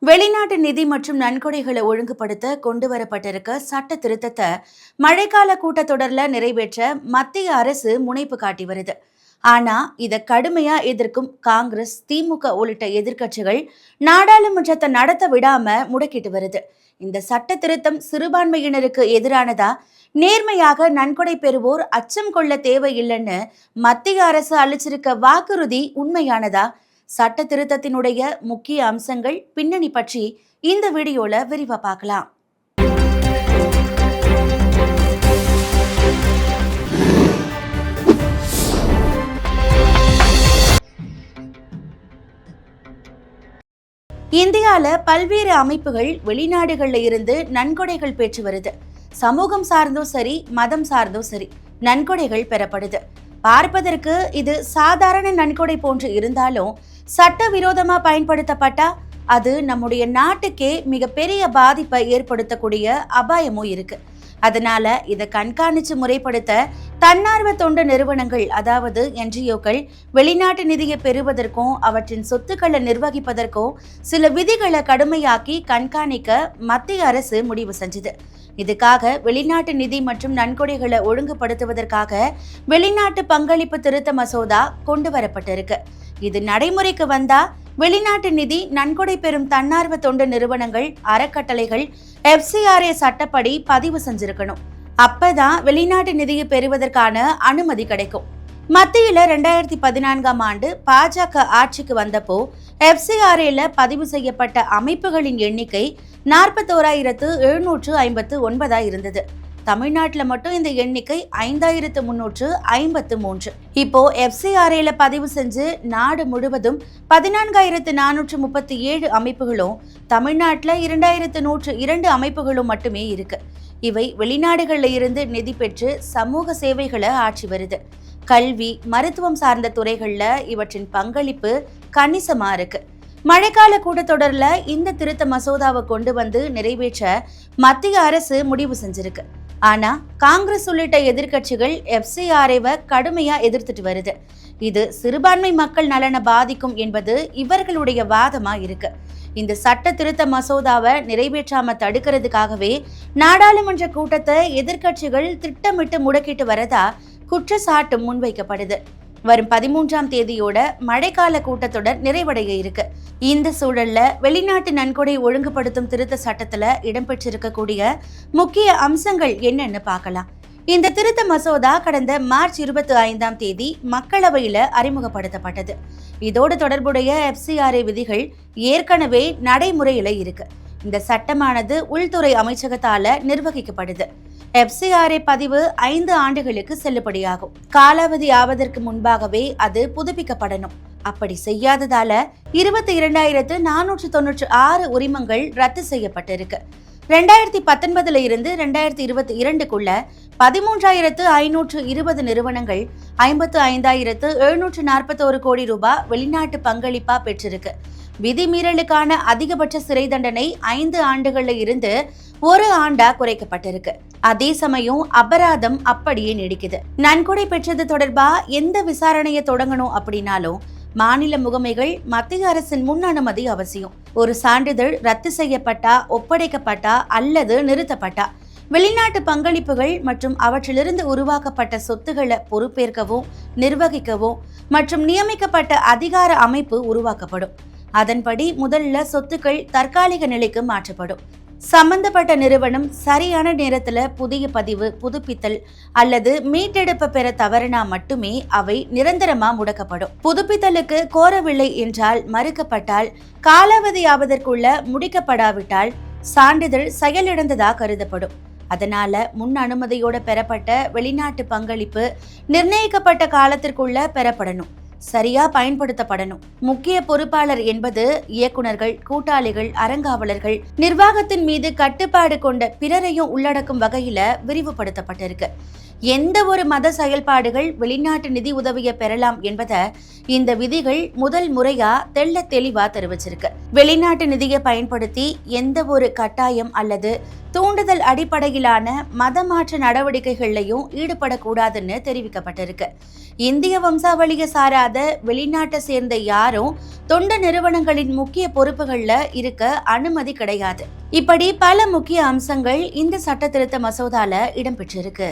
வெளிநாட்டு நிதி மற்றும் நன்கொடைகளை ஒழுங்குபடுத்த கொண்டு வரப்பட்டிருக்க சட்ட திருத்தத்தை மழைக்கால கூட்டத்தொடர்ல நிறைவேற்ற மத்திய அரசு முனைப்பு காட்டி வருது. ஆனா இதை கடுமையா எதிர்க்கும் காங்கிரஸ், திமுக உள்ளிட்ட எதிர்க்கட்சிகள் நாடாளுமன்றத்தை நடத்த விடாம முடக்கிட்டு வருது. இந்த சட்ட திருத்தம் சிறுபான்மையினருக்கு எதிரானதா, நேர்மையாக நன்கொடை பெறுவோர் அச்சம் கொள்ள தேவையில்லைன்னு மத்திய அரசு அளிச்சிருக்க வாக்குறுதி உண்மையானதா? சட்ட திருத்தத்தினுடைய முக்கிய அம்சங்கள், பின்னணி பற்றி இந்த வீடியோல விரிவா பார்க்கலாம். இந்தியால பல்வேறு அமைப்புகள் வெளிநாடுகள்ல இருந்து நன்கொடைகள் பெற்று வருது. சமூகம் சார்ந்தும் சரி, மதம் சார்ந்தும் சரி, நன்கொடைகள் பெறப்படுது. பார்ப்பதற்கு இது சாதாரண நன்கொடை போன்று இருந்தாலும் சட்டவிரோதமா பயன்படுத்தப்பட்டா அது நம்முடைய நாட்டுக்கே மிகப்பெரிய பாதிப்பை ஏற்படுத்தக்கூடிய அபாயமும் இருக்கு. அதனால இதை கண்காணிச்சு முறைப்படுத்த தன்னார்வ தொண்டு நிறுவனங்கள், அதாவது என்ஜிஓக்கள், வெளிநாட்டு நிதியை பெறுவதற்கும் அவற்றின் சொத்துக்களை நிர்வகிப்பதற்கும் சில விதிகளை கடுமையாக்கி கண்காணிக்க மத்திய அரசு முடிவு செஞ்சது. இதுக்காக வெளிநாட்டு நிதி மற்றும் நன்கொடைகளை ஒழுங்குபடுத்துவதற்காக வெளிநாட்டு பங்களிப்பு திருத்த மசோதா கொண்டு வரப்பட்டிருக்கு. இது நடைமுறைக்கு வந்தா வெளிநாட்டு நிதி, நன்கொடை பெறும் தன்னார்வ தொண்டு நிறுவனங்கள், அறக்கட்டளைகள் FCRA சட்டப்படி பதிவு செஞ்சிருக்கணும். அப்பதான் வெளிநாட்டு நிதியை பெறுவதற்கான அனுமதி கிடைக்கும். மத்தியில 2014ஆம் ஆண்டு பாஜக ஆட்சிக்கு வந்தப்போ FCRAல பதிவு செய்யப்பட்ட அமைப்புகளின் எண்ணிக்கை 41,759 இருந்தது. தமிழ்நாட்டுல மட்டும் இந்த எண்ணிக்கை 5,353. இப்போ FCRAல பதிவு செஞ்சு நாடு முழுவதும் 14,437 அமைப்புகளும், தமிழ்நாட்டுல 2,102 அமைப்புகளும் மட்டுமே இருக்கு. இவை வெளிநாடுகள்ல இருந்து நிதி பெற்று சமூக சேவைகளை ஆற்றி வருது. கல்வி, மருத்துவம் சார்ந்த துறைகள்ல இவற்றின் பங்களிப்பு கணிசமா இருக்கு. மழைக்கால கூட்டத்தொடர்ல இந்த திருத்த மசோதாவை கொண்டு வந்து நிறைவேற்ற மத்திய அரசு முடிவு செஞ்சிருக்கு. ஆனா காங்கிரஸ் உள்ளிட்ட எதிர்க்கட்சிகள் FCRAவை கடுமையா எதிர்த்துட்டு வருது. இது சிறுபான்மை மக்கள் நலனை பாதிக்கும் என்பது இவர்களுடைய வாதமா இருக்கு. இந்த சட்ட திருத்த மசோதாவை நிறைவேற்றாம தடுக்கிறதுக்காகவே நாடாளுமன்ற கூட்டத்தை எதிர்க்கட்சிகள் திட்டமிட்டு முடக்கிட்டு வரதா குற்றச்சாட்டு முன்வைக்கப்படுது. வரும் 13ஆம் தேதியோட மழைக்கால கூட்டத்தொடர் நிறைவடைய இருக்கு. இந்த சூழல்ல வெளிநாட்டு நன்கொடை ஒழுங்குபடுத்தும் திருத்த சட்டத்துல இடம்பெற்றிருக்கக்கூடிய முக்கிய அம்சங்கள் என்னன்னு பார்க்கலாம். இந்த திருத்த மசோதா கடந்த மார்ச் 25ஆம் தேதி மக்களவையில அறிமுகப்படுத்தப்பட்டது. இதோடு தொடர்புடைய FCRA விதிகள் ஏற்கனவே நடைமுறையில இருக்கு. இந்த சட்டமானது உள்துறை அமைச்சகத்தால நிர்வகிக்கப்படுது. FCRA பதிவு 5 ஆண்டுகளுக்கு செல்லுபடியாகும். காலாவதி ஆவதற்கு முன்பாகவே அது புதுப்பிக்கப்படணும். அப்படி செய்யாததால 22,496 உரிமங்கள் ரத்து செய்யப்பட்டிருக்கு. 2019 இருந்து 2022க்குள்ள 13,520 நிறுவனங்கள் 55,741 கோடி ரூபாய் வெளிநாட்டு பங்களிப்பா பெற்றிருக்கு. விதிமீறலுக்கான அதிகபட்ச சிறை தண்டனை 5 ஆண்டுகள்ல இருந்து 1 ஆண்டா குறைக்கப்பட்டிருக்கு. அதே சமயம் அபராதம் அப்படியே நீடிக்குது. நன்கொடை பெற்றது தொடர்பா எந்த விசாரணையை தொடங்கணும் அப்படின்னாலும் மாநில முகமைகள் மத்திய அரசின் முன் அனுமதி அவசியம். ஒரு சான்றிதழ் ரத்து செய்யப்பட்டா, ஒப்படைக்கப்பட்டா அல்லது நிறுத்தப்பட்டா வெளிநாட்டு பங்களிப்புகள் மற்றும் அவற்றிலிருந்து உருவாக்கப்பட்ட சொத்துக்களை பொறுப்பேற்கவும், நிர்வகிக்கவும் மற்றும் நியமிக்கப்பட்ட அதிகார அமைப்பு உருவாக்கப்படும். அதன்படி முதல்ல சொத்துக்கள் தற்காலிக நிலைக்கு மாற்றப்படும். சம்பந்தப்பட்ட நிறுவனம் சரியான நேரத்துல புதிய பதிவு, புதுப்பித்தல் அல்லது மீட்டெடுப்ப பெற தவறினா மட்டுமே அவை நிரந்தரமா முடக்கப்படும். புதுப்பித்தலுக்கு கோரவில்லை என்றால், மறுக்கப்பட்டால், காலாவதியாவதற்குள்ள முடிக்கப்படாவிட்டால் சான்றிதழ் செயலிழந்ததா கருதப்படும். அதனால முன் அனுமதியோட பெறப்பட்ட வெளிநாட்டு பங்களிப்பு நிர்ணயிக்கப்பட்ட காலத்திற்குள்ள பெறப்படணும், சரியா பயன்படுத்தப்படணும். முக்கிய பொறுப்பாளர் என்பது இயக்குனர்கள், கூட்டாளிகள், அறங்காவலர்கள், நிர்வாகத்தின் மீது கட்டுப்பாடு கொண்ட பிறரையும் உள்ளடக்கும் வகையில விரிவுபடுத்தப்பட்டிருக்கு. எந்த ஒரு மத செயல்பாடுகள் வெளிநாட்டு நிதி உதவியை பெறலாம் என்பதை இந்த விதிகள் முதல் முறையா தெளிவா தெரிவிச்சிருக்கு. வெளிநாட்டு நிதியை பயன்படுத்தி எந்த ஒரு கட்டாயம் அல்லது தூண்டுதல் அடிப்படையிலான மதமாற்ற நடவடிக்கைகள்லையும் ஈடுபடக்கூடாதுன்னு தெரிவிக்கப்பட்டிருக்கு. இந்திய வம்சாவளியை சாராத வெளிநாட்டை சேர்ந்த யாரும் தொண்டு நிறுவனங்களின் முக்கிய பொறுப்புகள்ல இருக்க அனுமதி கிடையாது. இப்படி பல முக்கிய அம்சங்கள் இந்த சட்ட திருத்த மசோதால இடம்பெற்றிருக்கு.